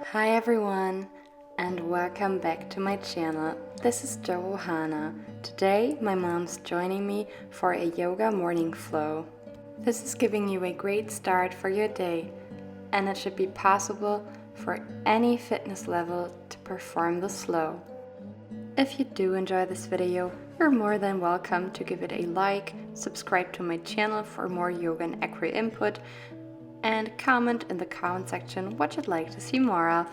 Hi everyone, and welcome back to my channel. This is OHANA. Today my mom's joining me for a yoga morning flow. This is giving you a great start for your day, and it should be possible for any fitness level to perform the flow. If you do enjoy this video, you're more than welcome to give it a like, subscribe to my channel for more yoga and acro input, and comment in the comment section what you'd like to see more of.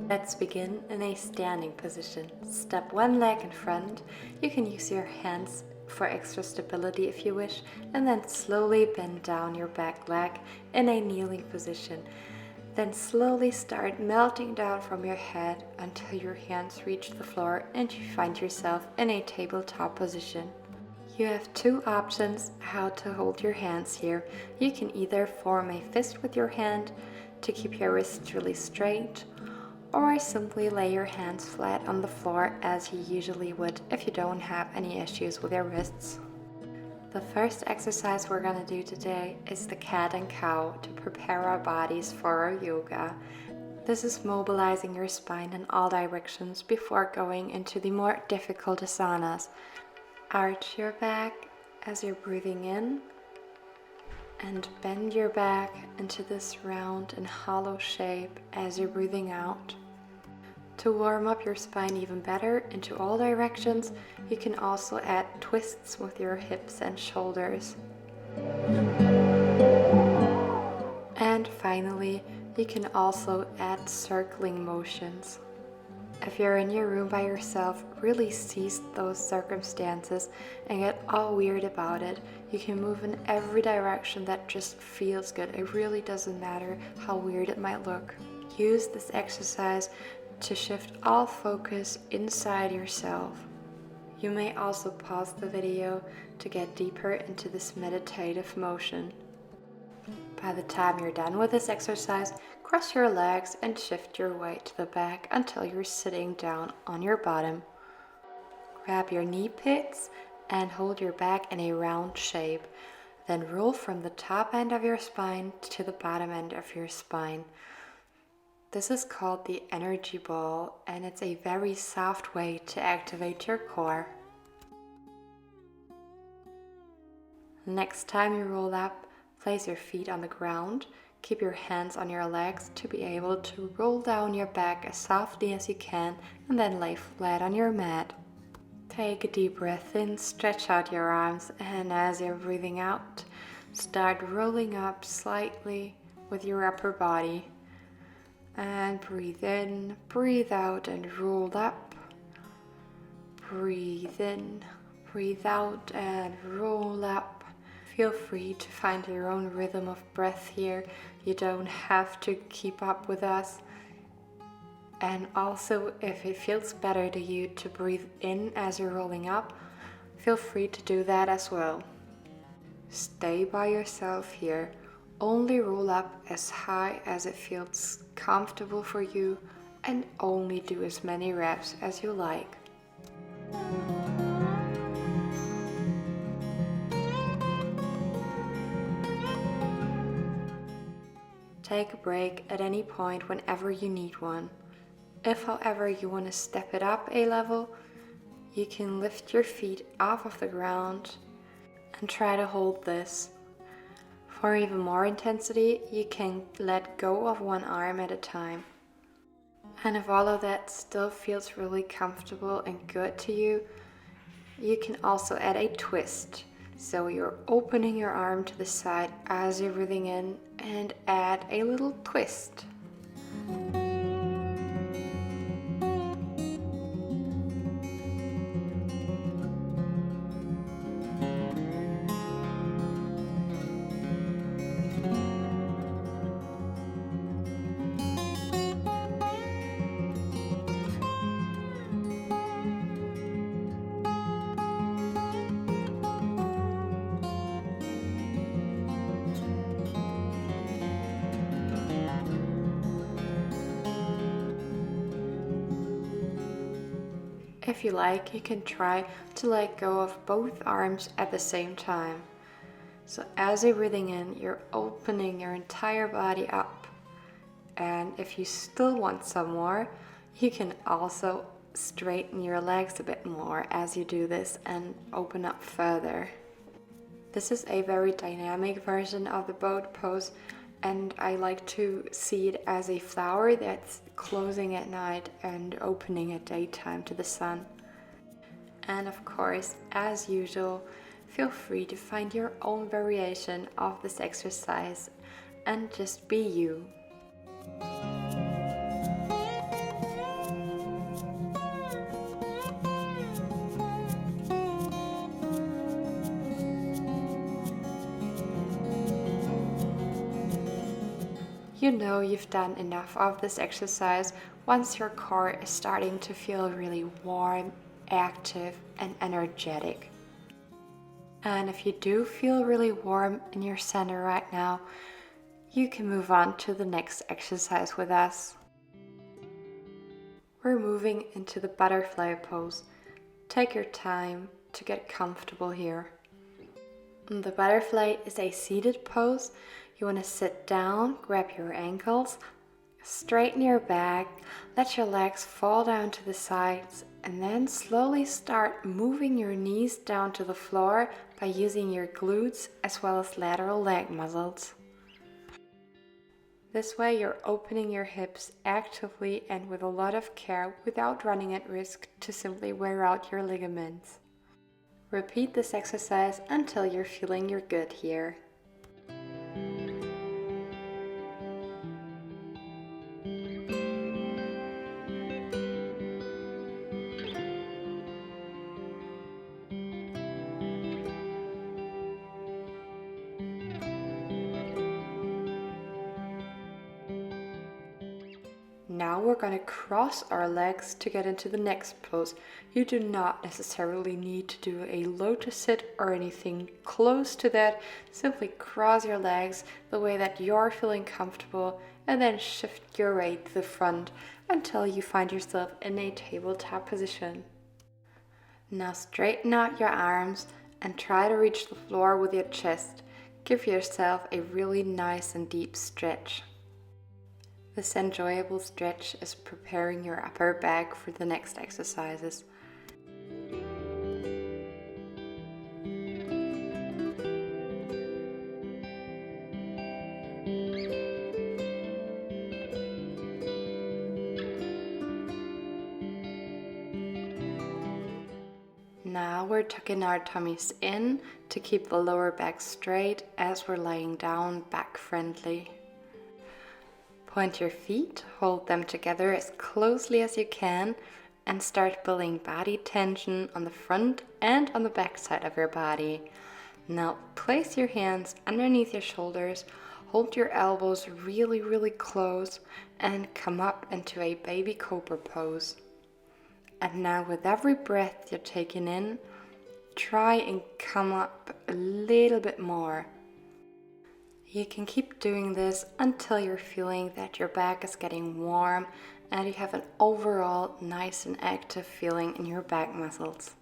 Let's begin in a standing position. Step one leg in front. You can use your hands for extra stability if you wish, and then slowly bend down your back leg in a kneeling position. Then slowly start melting down from your head until your hands reach the floor and you find yourself in a tabletop position. You have two options how to hold your hands here. You can either form a fist with your hand to keep your wrists really straight, or simply lay your hands flat on the floor as you usually would if you don't have any issues with your wrists. The first exercise we're going to do today is the cat and cow to prepare our bodies for our yoga. This is mobilizing your spine in all directions before going into the more difficult asanas. Arch your back as you're breathing in and bend your back into this round and hollow shape as you're breathing out. To warm up your spine even better into all directions, you can also add twists with your hips and shoulders. And finally, you can also add circling motions. If you're in your room by yourself, really seize those circumstances and get all weird about it. You can move in every direction that just feels good. It really doesn't matter how weird it might look. Use this exercise to shift all focus inside yourself. You may also pause the video to get deeper into this meditative motion. By the time you're done with this exercise, cross your legs and shift your weight to the back until you're sitting down on your bottom. Grab your knee pits and hold your back in a round shape. Then roll from the top end of your spine to the bottom end of your spine. This is called the energy ball, and it's a very soft way to activate your core. Next time you roll up, place your feet on the ground. Keep your hands on your legs to be able to roll down your back as softly as you can and then lay flat on your mat. Take a deep breath in, stretch out your arms, and as you're breathing out, start rolling up slightly with your upper body. And breathe in, breathe out, and roll up. Breathe in, breathe out, and roll up. Feel free to find your own rhythm of breath here. You don't have to keep up with us. And also, if it feels better to you to breathe in as you're rolling up, feel free to do that as well. Stay by yourself here. Only roll up as high as it feels comfortable for you, and only do as many reps as you like. Take a break at any point whenever you need one. If, however, you want to step it up a level, you can lift your feet off of the ground and try to hold this. For even more intensity, you can let go of one arm at a time. And if all of that still feels really comfortable and good to you, you can also add a twist. So you're opening your arm to the side as you're breathing in and add a little twist. If you like, you can try to let go of both arms at the same time. So as you're breathing in, you're opening your entire body up. And if you still want some more, you can also straighten your legs a bit more as you do this and open up further. This is a very dynamic version of the boat pose, and I like to see it as a flower that's closing at night and opening at daytime to the sun. And of course, as usual, feel free to find your own variation of this exercise and just be you. You know you've done enough of this exercise once your core is starting to feel really warm, active, and energetic. And if you do feel really warm in your center right now, you can move on to the next exercise with us. We're moving into the butterfly pose. Take your time to get comfortable here. The butterfly is a seated pose. You want to sit down, grab your ankles, straighten your back, let your legs fall down to the sides, and then slowly start moving your knees down to the floor by using your glutes as well as lateral leg muscles. This way you're opening your hips actively and with a lot of care without running at risk to simply wear out your ligaments. Repeat this exercise until you're feeling you're good here. Now we're going to cross our legs to get into the next pose. You do not necessarily need to do a lotus sit or anything close to that. Simply cross your legs the way that you're feeling comfortable and then shift your weight to the front until you find yourself in a tabletop position. Now straighten out your arms and try to reach the floor with your chest. Give yourself a really nice and deep stretch. This enjoyable stretch is preparing your upper back for the next exercises. Now we're tucking our tummies in to keep the lower back straight as we're lying down back friendly. Point your feet, hold them together as closely as you can, and start building body tension on the front and on the back side of your body. Now place your hands underneath your shoulders, hold your elbows really close, and come up into a baby cobra pose. And now with every breath you're taking in, try and come up a little bit more. You can keep doing this until you're feeling that your back is getting warm and you have an overall nice and active feeling in your back muscles.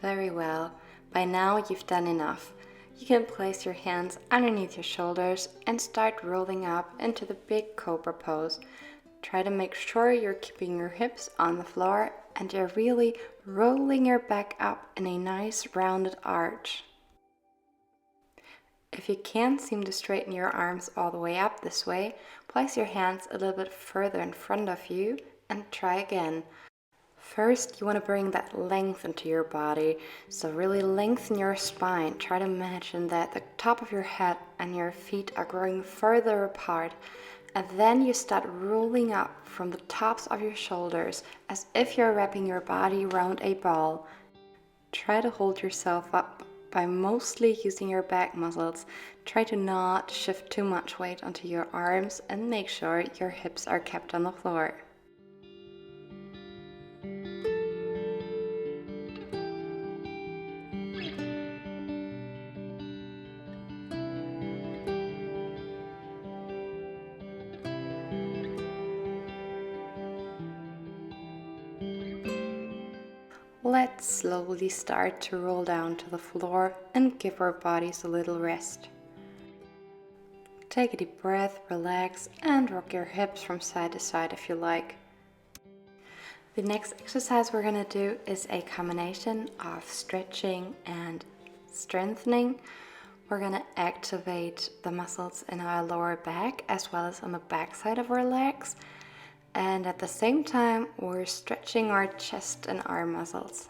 Very well. By now you've done enough. You can place your hands underneath your shoulders and start rolling up into the big cobra pose. Try to make sure you're keeping your hips on the floor and you're really rolling your back up in a nice rounded arch. If you can't seem to straighten your arms all the way up this way, place your hands a little bit further in front of you and try again. First, you want to bring that length into your body, so really lengthen your spine. Try to imagine that the top of your head and your feet are growing further apart, and then you start rolling up from the tops of your shoulders as if you're wrapping your body around a ball. Try to hold yourself up by mostly using your back muscles. Try to not shift too much weight onto your arms and make sure your hips are kept on the floor. let's slowly start to roll down to the floor and give our bodies a little rest. Take a deep breath, relax, and rock your hips from side to side if you like. The next exercise we're going to do is a combination of stretching and strengthening. We're going to activate the muscles in our lower back as well as on the back side of our legs. And at the same time, we're stretching our chest and arm muscles.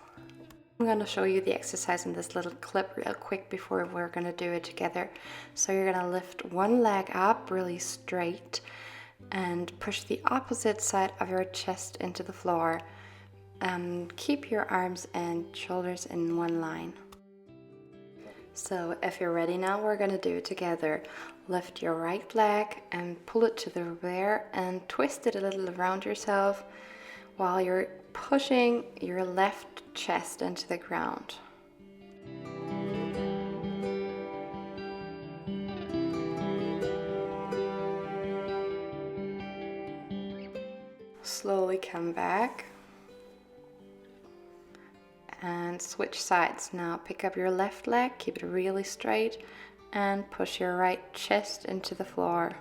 I'm going to show you the exercise in this little clip real quick before we're going to do it together. So you're going to lift one leg up really straight and push the opposite side of your chest into the floor. Keep your arms and shoulders in one line. So if you're ready now, we're going to do it together. Lift your right leg and pull it to the rear and twist it a little around yourself while you're pushing your left chest into the ground. Slowly come back and switch sides. Now pick up your left leg, keep it really straight, and push your right chest into the floor.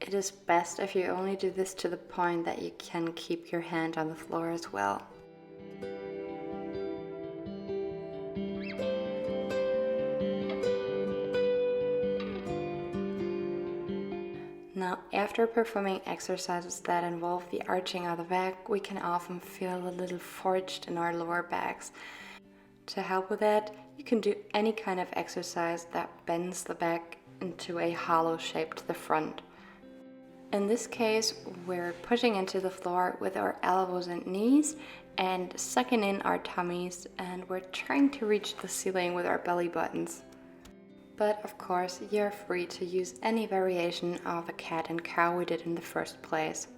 It is best if you only do this to the point that you can keep your hand on the floor as well. Now, after performing exercises that involve the arching of the back, we can often feel a little forged in our lower backs. To help with that, you can do any kind of exercise that bends the back into a hollow shape to the front. In this case, we're pushing into the floor with our elbows and knees and sucking in our tummies, and we're trying to reach the ceiling with our belly buttons. But of course, you're free to use any variation of the cat and cow we did in the first place.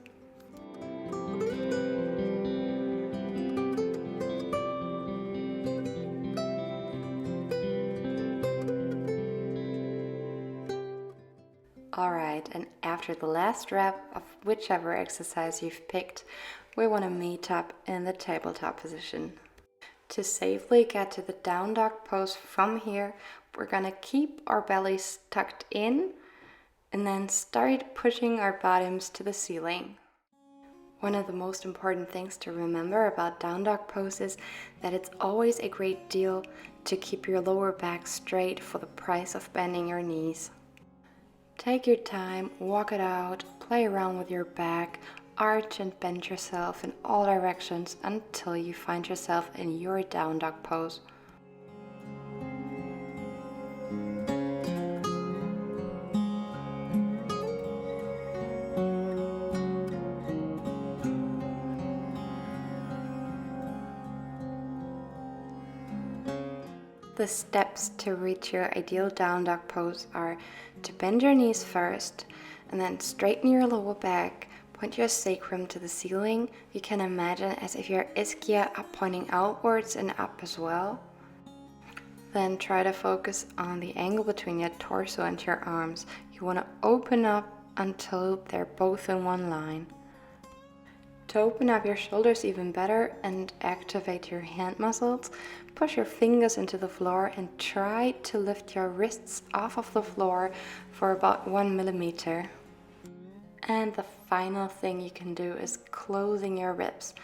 Alright, and after the last rep of whichever exercise you've picked, we want to meet up in the tabletop position. To safely get to the down dog pose from here, we're going to keep our bellies tucked in and then start pushing our bottoms to the ceiling. One of the most important things to remember about down dog pose is that it's always a great deal to keep your lower back straight for the price of bending your knees. Take your time, walk it out, play around with your back, arch and bend yourself in all directions until you find yourself in your down dog pose. The steps to reach your ideal down dog pose are to bend your knees first and then straighten your lower back, point your sacrum to the ceiling. You can imagine as if your ischia are pointing outwards and up as well. Then try to focus on the angle between your torso and your arms. You want to open up until they're both in one line. To open up your shoulders even better and activate your hand muscles, push your fingers into the floor and try to lift your wrists off of the floor for about 1 millimeter. And the final thing you can do is closing your ribs.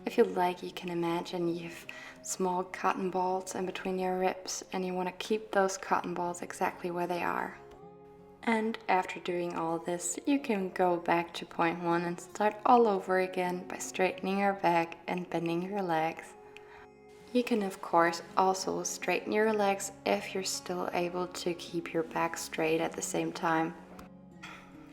If you like, you can imagine you've small cotton balls in between your ribs and you want to keep those cotton balls exactly where they are. And after doing all this, you can go back to point one and start all over again by straightening your back and bending your legs. You can of course also straighten your legs if you're still able to keep your back straight at the same time.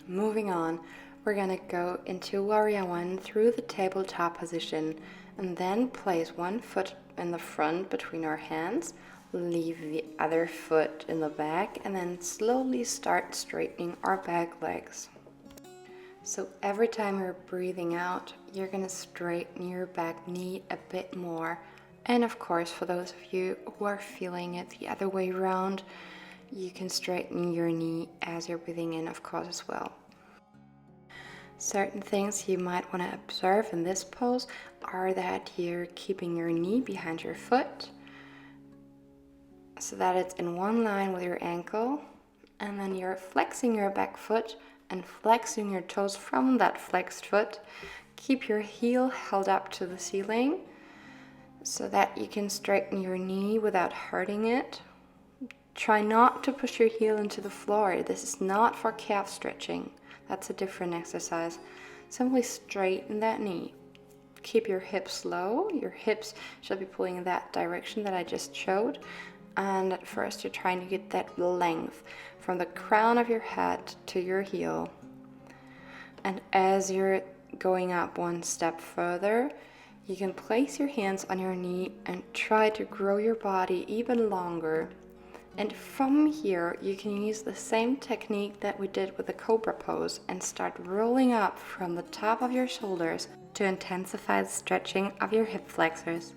Moving on, we're gonna go into Warrior One through the tabletop position and then place one foot in the front between our hands, leave the other foot in the back, and then slowly start straightening our back legs. So every time you're breathing out, you're gonna straighten your back knee a bit more. And of course, for those of you who are feeling it the other way around, you can straighten your knee as you're breathing in, of course, as well. Certain things you might want to observe in this pose are that you're keeping your knee behind your foot so that it's in one line with your ankle, and then you're flexing your back foot and flexing your toes from that flexed foot. Keep your heel held up to the ceiling so that you can straighten your knee without hurting it. Try not to push your heel into the floor. This is not for calf stretching. That's a different exercise. Simply straighten that knee. Keep your hips low. Your hips should be pulling in that direction that I just showed. And at first you're trying to get that length from the crown of your head to your heel. And as you're going up one step further, you can place your hands on your knee and try to grow your body even longer. And from here, you can use the same technique that we did with the cobra pose and start rolling up from the top of your shoulders to intensify the stretching of your hip flexors.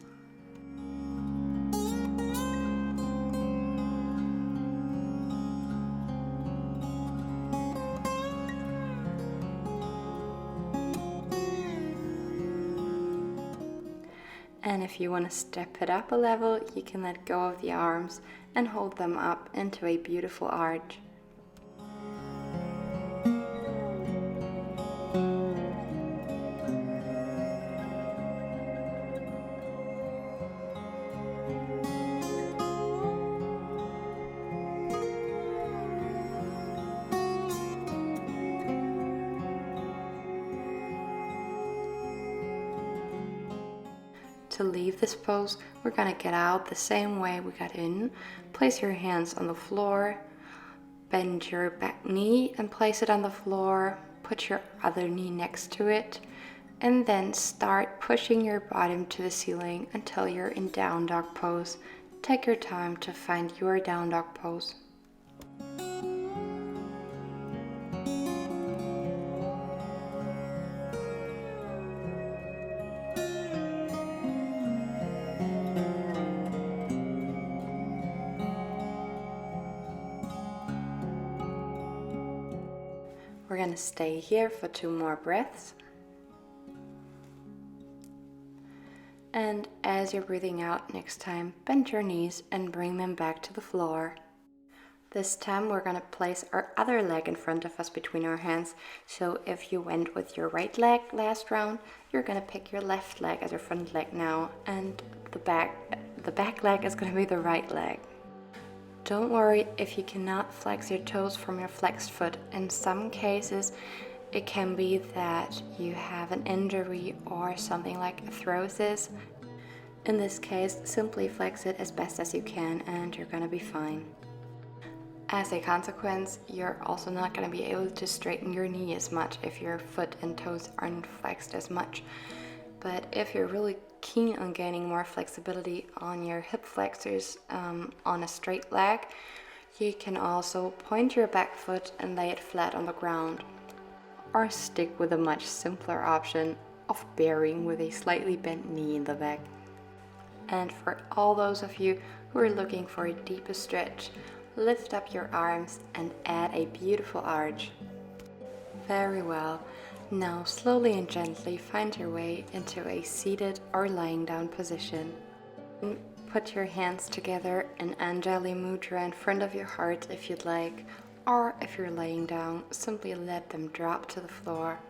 And if you want to step it up a level, you can let go of the arms and hold them up into a beautiful arch. To leave this pose, we're going to get out the same way we got in. Place your hands on the floor, bend your back knee and place it on the floor, put your other knee next to it, and then start pushing your bottom to the ceiling until you're in down dog pose. Take your time to find your down dog pose. We're going to stay here for 2 more breaths. And as you're breathing out next time, bend your knees and bring them back to the floor. This time we're going to place our other leg in front of us between our hands. So if you went with your right leg last round, you're going to pick your left leg as your front leg now, and the back leg is going to be the right leg. Don't worry if you cannot flex your toes from your flexed foot. In some cases, it can be that you have an injury or something like arthrosis. In this case, simply flex it as best as you can and you're going to be fine. As a consequence, you're also not going to be able to straighten your knee as much if your foot and toes aren't flexed as much. But if you're really keen on gaining more flexibility on your hip flexors on a straight leg, you can also point your back foot and lay it flat on the ground. Or stick with a much simpler option of bearing with a slightly bent knee in the back. And for all those of you who are looking for a deeper stretch, lift up your arms and add a beautiful arch. Very well. Now slowly and gently find your way into a seated or lying down position. Put your hands together in Anjali Mudra in front of your heart if you'd like, or if you're laying down, simply let them drop to the floor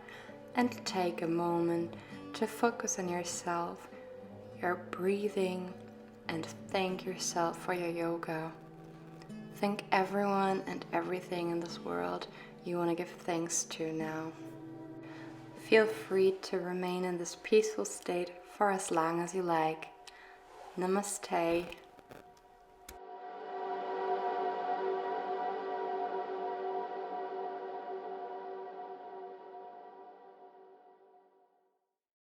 and take a moment to focus on yourself, your breathing, and thank yourself for your yoga. Thank everyone and everything in this world you want to give thanks to now. Feel free to remain in this peaceful state for as long as you like. Namaste.